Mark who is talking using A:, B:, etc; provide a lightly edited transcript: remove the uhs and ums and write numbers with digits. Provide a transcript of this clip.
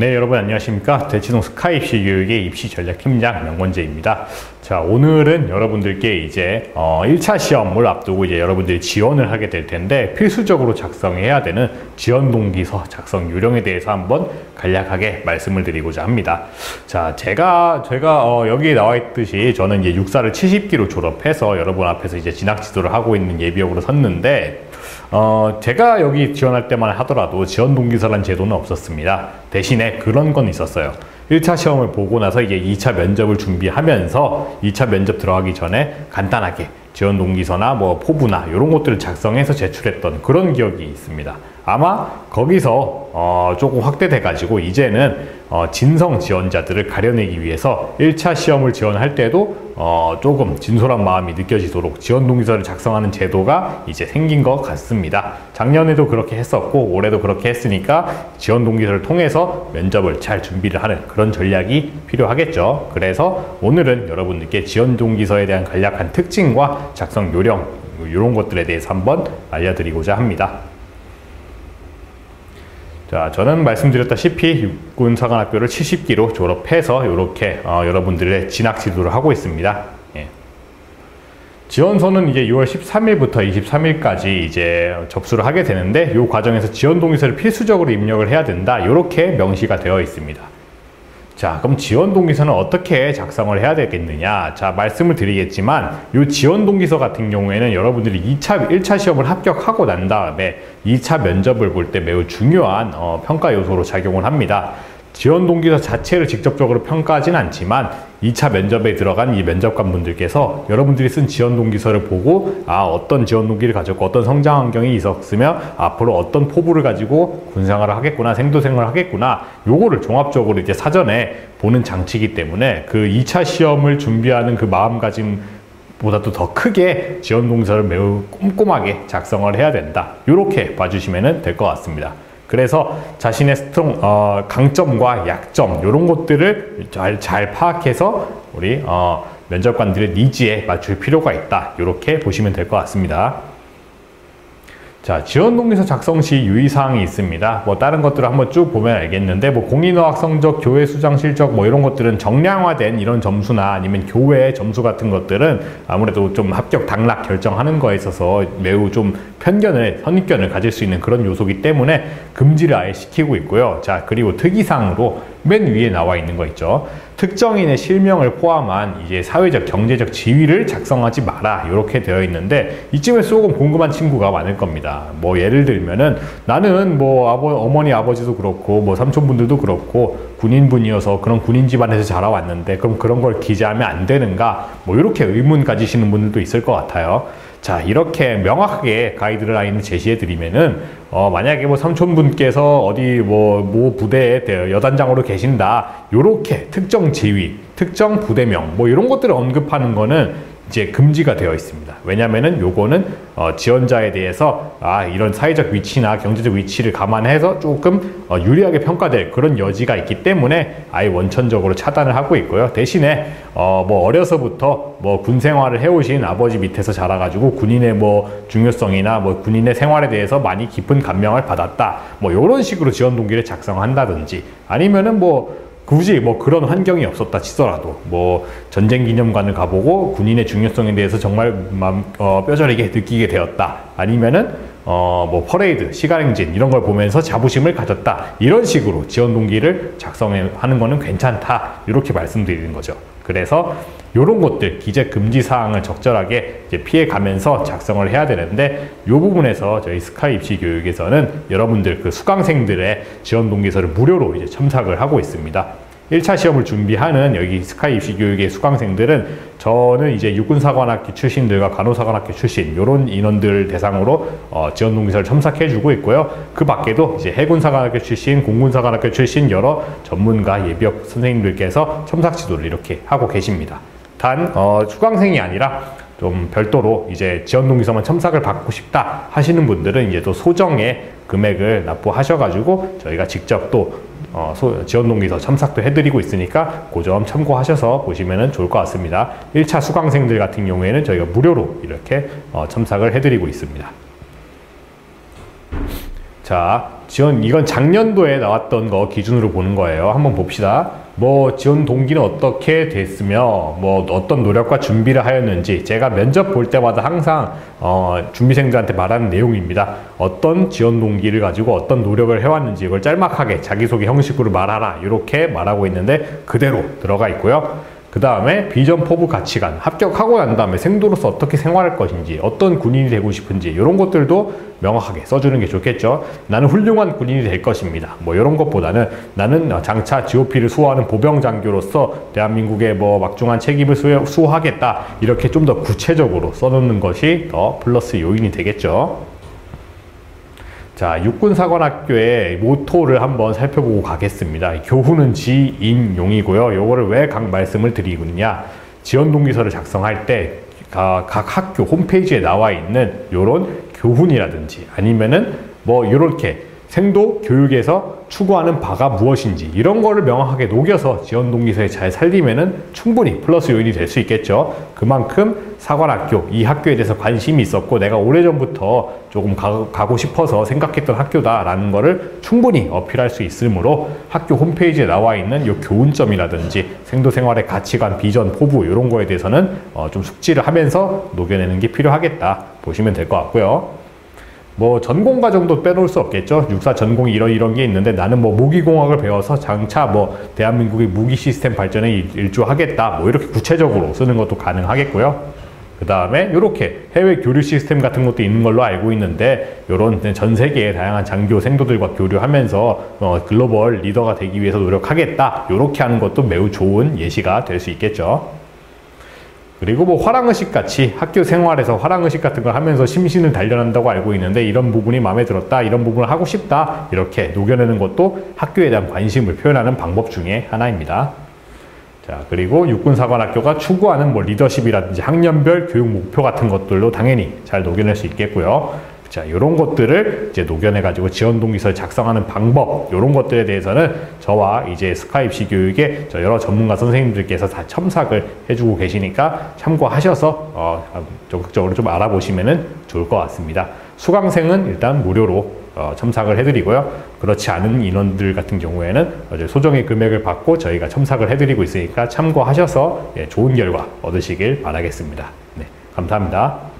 A: 네, 여러분 안녕하십니까. 대치동 스카이 입시 교육의 입시 전략팀장 명권재입니다. 자, 오늘은 여러분들께 이제 1차 시험을 앞두고 이제 여러분들이 지원을 하게 될 텐데 필수적으로 작성해야 되는 지원 동기서 작성 요령에 대해서 한번 간략하게 말씀을 드리고자 합니다. 자, 제가 여기 나와 있듯이 저는 이제 육사를 70기로 졸업해서 여러분 앞에서 이제 진학 지도를 하고 있는 예비역으로 섰는데 제가 여기 지원할 때만 하더라도 지원 동기서란 제도는 없었습니다. 대신에 그런 건 있었어요. 1차 시험을 보고 나서 이제 2차 면접을 준비하면서 2차 면접 들어가기 전에 간단하게 지원 동기서나 뭐 포부나 이런 것들을 작성해서 제출했던 그런 기억이 있습니다. 아마 거기서 조금 확대돼 가지고 이제는 진성 지원자들을 가려내기 위해서 1차 시험을 지원할 때도 조금 진솔한 마음이 느껴지도록 지원 동기서를 작성하는 제도가 이제 생긴 것 같습니다. 작년에도 그렇게 했었고 올해도 그렇게 했으니까 지원 동기서를 통해서 면접을 잘 준비를 하는 그런 전략이 필요하겠죠. 그래서 오늘은 여러분들께 지원 동기서에 대한 간략한 특징과 작성 요령 이런 것들에 대해서 한번 알려드리고자 합니다. 자, 저는 말씀드렸다시피 육군사관학교를 70기로 졸업해서 이렇게 여러분들의 진학 지도를 하고 있습니다. 예. 지원서는 이제 6월 13일부터 23일까지 이제 접수를 하게 되는데 이 과정에서 지원 동기서를 필수적으로 입력을 해야 된다. 이렇게 명시가 되어 있습니다. 자, 그럼 지원 동기서는 어떻게 작성을 해야 되겠느냐? 자, 말씀을 드리겠지만 이 지원 동기서 같은 경우에는 여러분들이 1차 시험을 합격하고 난 다음에 2차 면접을 볼 때 매우 중요한 평가 요소로 작용을 합니다. 지원 동기서 자체를 직접적으로 평가하진 않지만 2차 면접에 들어간 이 면접관 분들께서 여러분들이 쓴 지원 동기서를 보고 어떤 지원 동기를 가졌고 어떤 성장 환경이 있었으며 앞으로 어떤 포부를 가지고 군생활을 하겠구나, 생도생활을 하겠구나, 요거를 종합적으로 이제 사전에 보는 장치이기 때문에 그 2차 시험을 준비하는 그 마음가짐 보다도 더 크게 지원 동기서를 매우 꼼꼼하게 작성을 해야 된다. 이렇게 봐주시면 될 것 같습니다. 그래서 자신의 강점과 약점 이런 것들을 잘 파악해서 우리 면접관들의 니즈에 맞출 필요가 있다. 이렇게 보시면 될 것 같습니다. 자, 지원 동기서 작성 시 유의사항이 있습니다. 뭐 다른 것들을 한번 쭉 보면 알겠는데 뭐 공인어학 성적, 교회 수장 실적 뭐 이런 것들은 정량화된 이런 점수나 아니면 교회 점수 같은 것들은 아무래도 좀 합격 당락 결정하는 거에 있어서 매우 좀 선입견을 가질 수 있는 그런 요소이기 때문에 금지를 아예 시키고 있고요. 자, 그리고 특이사항으로 맨 위에 나와 있는 거 있죠. 특정인의 실명을 포함한 이제 사회적, 경제적 지위를 작성하지 마라. 이렇게 되어 있는데 이쯤에 조금 궁금한 친구가 많을 겁니다. 뭐 예를 들면은 나는 뭐 어머니 아버지도 그렇고 뭐 삼촌분들도 그렇고 군인분이어서 그런 군인 집안에서 자라왔는데 그럼 그런 걸 기재하면 안 되는가? 뭐 이렇게 의문 가지시는 분들도 있을 것 같아요. 자, 이렇게 명확하게 가이드라인을 제시해 드리면은 만약에 뭐 삼촌분께서 어디 뭐 부대에 여단장으로 계신다, 요렇게 특정 지위, 특정 부대명 뭐 이런 것들을 언급하는 거는 이제 금지가 되어 있습니다. 왜냐면은 요거는 지원자에 대해서 이런 사회적 위치나 경제적 위치를 감안해서 조금 유리하게 평가될 그런 여지가 있기 때문에 아예 원천적으로 차단을 하고 있고요. 대신에 뭐 어려서부터 뭐 군 생활을 해오신 아버지 밑에서 자라가지고 군인의 뭐 중요성이나 뭐 군인의 생활에 대해서 많이 깊은 감명을 받았다, 뭐 이런 식으로 지원 동기를 작성한다든지 아니면은 굳이 뭐 그런 환경이 없었다 치더라도 뭐 전쟁 기념관을 가보고 군인의 중요성에 대해서 정말 뼈저리게 느끼게 되었다, 아니면은 뭐 퍼레이드, 시간행진 이런 걸 보면서 자부심을 가졌다, 이런 식으로 지원 동기를 작성하는 거는 괜찮다, 이렇게 말씀드리는 거죠. 그래서 이런 것들 기재 금지 사항을 적절하게 이제 피해 가면서 작성을 해야 되는데 이 부분에서 저희 스카이 입시 교육에서는 여러분들 그 수강생들의 지원 동기서를 무료로 이제 첨삭을 하고 있습니다. 1차 시험을 준비하는 여기 스카이 입시 교육의 수강생들은 저는 이제 육군사관학교 출신들과 간호사관학교 출신 이런 인원들 대상으로 지원 동기서를 첨삭해주고 있고요. 그 밖에도 이제 해군사관학교 출신, 공군사관학교 출신 여러 전문가 예비역 선생님들께서 첨삭 지도를 이렇게 하고 계십니다. 단 수강생이 아니라 좀 별도로 이제 지원 동기서만 첨삭을 받고 싶다 하시는 분들은 이제 또 소정의 금액을 납부하셔가지고 저희가 직접 또 지원 동기서 첨삭도 해드리고 있으니까 그 점 참고하셔서 보시면 좋을 것 같습니다. 1차 수강생들 같은 경우에는 저희가 무료로 이렇게 첨삭을 해드리고 있습니다. 자, 지원, 이건 작년도에 나왔던 거 기준으로 보는 거예요. 한번 봅시다. 뭐, 지원 동기는 어떻게 됐으며, 뭐, 어떤 노력과 준비를 하였는지, 제가 면접 볼 때마다 항상, 준비생들한테 말하는 내용입니다. 어떤 지원 동기를 가지고 어떤 노력을 해왔는지, 이걸 짤막하게 자기소개 형식으로 말하라. 이렇게 말하고 있는데, 그대로 들어가 있고요. 그 다음에 비전, 포부, 가치관, 합격하고 난 다음에 생도로서 어떻게 생활할 것인지, 어떤 군인이 되고 싶은지 이런 것들도 명확하게 써주는 게 좋겠죠. 나는 훌륭한 군인이 될 것입니다. 뭐 이런 것보다는 나는 장차 GOP를 수호하는 보병장교로서 대한민국의 뭐 막중한 책임을 수호하겠다. 이렇게 좀 더 구체적으로 써놓는 것이 더 플러스 요인이 되겠죠. 자, 육군사관학교의 모토를 한번 살펴보고 가겠습니다. 교훈은 지인용이고요. 요거를 왜 각 말씀을 드리느냐. 지원동기서를 작성할 때 각 학교 홈페이지에 나와 있는 요런 교훈이라든지 아니면은 뭐 요렇게 생도 교육에서 추구하는 바가 무엇인지 이런 거를 명확하게 녹여서 지원동기서에 잘 살리면은 충분히 플러스 요인이 될 수 있겠죠. 그만큼 사관학교, 이 학교에 대해서 관심이 있었고 내가 오래전부터 조금 가고 싶어서 생각했던 학교다라는 거를 충분히 어필할 수 있으므로 학교 홈페이지에 나와 있는 요 교훈점이라든지 생도생활의 가치관, 비전, 포부 이런 거에 대해서는 좀 숙지를 하면서 녹여내는 게 필요하겠다 보시면 될 것 같고요. 뭐 전공 과정도 빼놓을 수 없겠죠. 육사 전공이 이런 게 있는데 나는 뭐 무기공학을 배워서 장차 뭐 대한민국의 무기 시스템 발전에 일조하겠다. 뭐 이렇게 구체적으로 쓰는 것도 가능하겠고요. 그 다음에 이렇게 해외 교류 시스템 같은 것도 있는 걸로 알고 있는데 이런 전 세계의 다양한 장교 생도들과 교류하면서 글로벌 리더가 되기 위해서 노력하겠다. 이렇게 하는 것도 매우 좋은 예시가 될 수 있겠죠. 그리고 뭐 화랑의식 같이 학교 생활에서 화랑의식 같은 걸 하면서 심신을 단련한다고 알고 있는데 이런 부분이 마음에 들었다, 이런 부분을 하고 싶다 이렇게 녹여내는 것도 학교에 대한 관심을 표현하는 방법 중에 하나입니다. 자, 그리고 육군사관학교가 추구하는 뭐 리더십이라든지 학년별 교육 목표 같은 것들도 당연히 잘 녹여낼 수 있겠고요. 자, 이런 것들을 이제 녹여내가지고 지원동기서를 작성하는 방법, 이런 것들에 대해서는 저와 이제 스카 입시 교육의 여러 전문가 선생님들께서 다 첨삭을 해주고 계시니까 참고하셔서 적극적으로 좀 알아보시면 좋을 것 같습니다. 수강생은 일단 무료로 첨삭을 해드리고요. 그렇지 않은 인원들 같은 경우에는 소정의 금액을 받고 저희가 첨삭을 해드리고 있으니까 참고하셔서 좋은 결과 얻으시길 바라겠습니다. 네, 감사합니다.